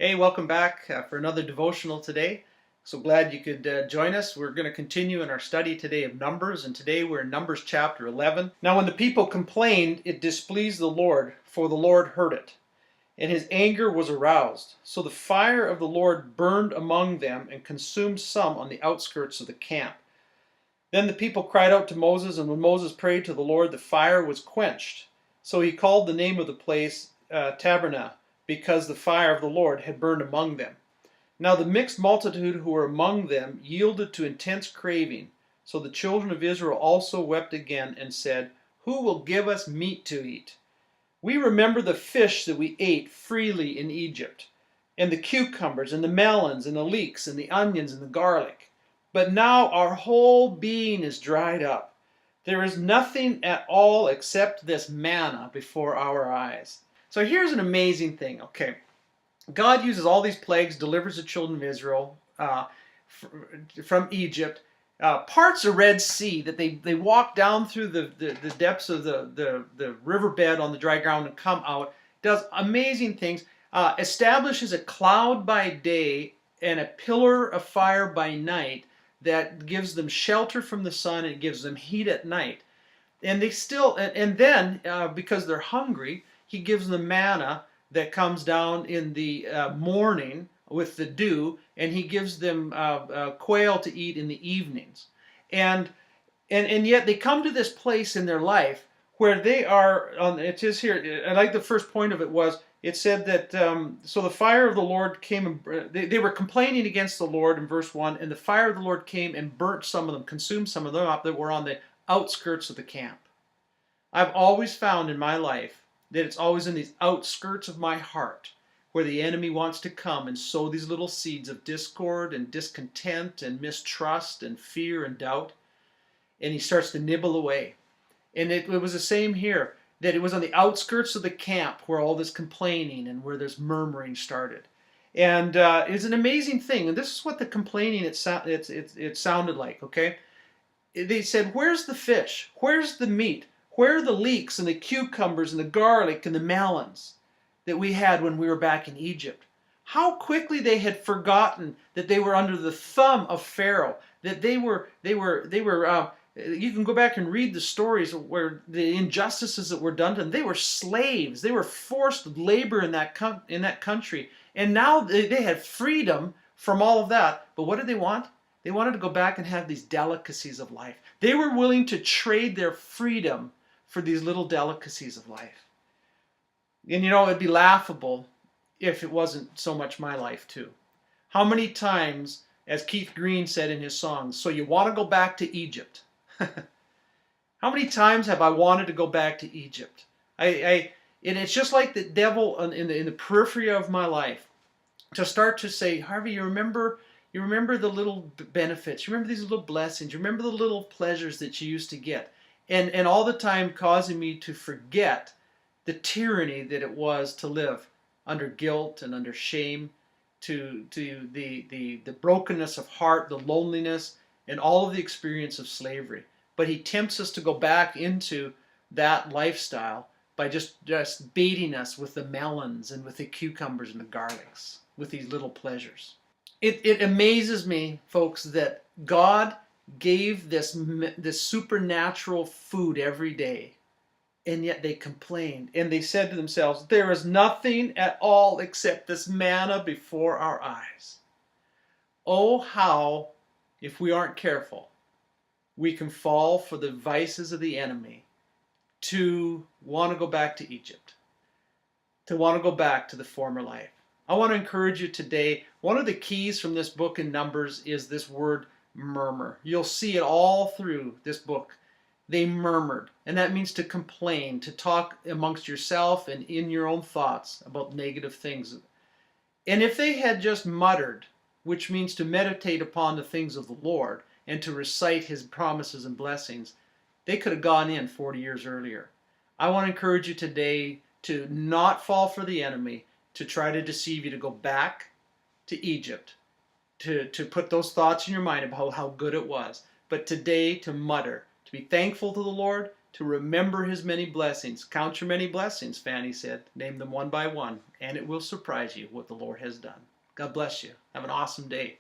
Hey, welcome back for another devotional today. So glad you could join us. We're going to continue in our study today of Numbers, and today we're in Numbers chapter 11. Now, when the people complained, it displeased the Lord, for the Lord heard it, and his anger was aroused. So the fire of the Lord burned among them and consumed some on the outskirts of the camp. Then the people cried out to Moses, and when Moses prayed to the Lord, the fire was quenched. So he called the name of the place Tabernacle, because the fire of the Lord had burned among them. Now the mixed multitude who were among them yielded to intense craving. So the children of Israel also wept again and said, "Who will give us meat to eat? We remember the fish that we ate freely in Egypt, and the cucumbers and the melons and the leeks and the onions and the garlic. But now our whole being is dried up. There is nothing at all except this manna before our eyes." So here's an amazing thing, okay? God uses all these plagues, delivers the children of Israel from Egypt, parts of Red Sea that they walk down through the depths of the riverbed on the dry ground and come out, does amazing things, establishes a cloud by day and a pillar of fire by night that gives them shelter from the sun and gives them heat at night. And they still, and then because they're hungry, he gives them manna that comes down in the morning with the dew, and he gives them quail to eat in the evenings. And yet they come to this place in their life where they are, it is here, I like the first point of it was, it said that, so the fire of the Lord came, and they were complaining against the Lord in verse 1, and the fire of the Lord came and burnt some of them, consumed some of them up that were on the outskirts of the camp. I've always found in my life that it's always in these outskirts of my heart where the enemy wants to come and sow these little seeds of discord and discontent and mistrust and fear and doubt. And he starts to nibble away. And it was the same here, that it was on the outskirts of the camp where all this complaining and where this murmuring started. And it's an amazing thing. And this is what the complaining it sounded like, okay? They said, "Where's the fish? Where's the meat? Where are the leeks and the cucumbers and the garlic and the melons that we had when we were back in Egypt?" How quickly they had forgotten that they were under the thumb of Pharaoh, that they were you can go back and read the stories where the injustices that were done to them. They were slaves. They were forced labor in that country. And now they had freedom from all of that. But what did they want? They wanted to go back and have these delicacies of life. They were willing to trade their freedom for these little delicacies of life. And you know, it'd be laughable if it wasn't so much my life too. How many times, as Keith Green said in his songs, "So you want to go back to Egypt?" How many times have I wanted to go back to Egypt? And it's just like the devil in the periphery of my life to start to say, "Harvey, you remember the little benefits, you remember these little blessings, you remember the little pleasures that you used to get," and all the time causing me to forget the tyranny that it was to live under guilt and under shame, to the brokenness of heart, the loneliness, and all of the experience of slavery. But he tempts us to go back into that lifestyle by just baiting us with the melons and with the cucumbers and the garlics, with these little pleasures. It amazes me, folks, that God gave this supernatural food every day, and yet they complained, and they said to themselves, "There is nothing at all except this manna before our eyes." Oh, how, if we aren't careful, we can fall for the vices of the enemy to want to go back to Egypt, to want to go back to the former life. I want to encourage you today, one of the keys from this book in Numbers is this word murmur. You'll see it all through this book. They murmured, and that means to complain, to talk amongst yourself and in your own thoughts about negative things. And if they had just muttered, which means to meditate upon the things of the Lord and to recite his promises and blessings, they could have gone in 40 years earlier. I want to encourage you today to not fall for the enemy, to try to deceive you to go back to Egypt, to put those thoughts in your mind about how good it was. But today to mutter, to be thankful to the Lord, to remember his many blessings. Count your many blessings, Fanny said. Name them one by one, and it will surprise you what the Lord has done. God bless you. Have an awesome day.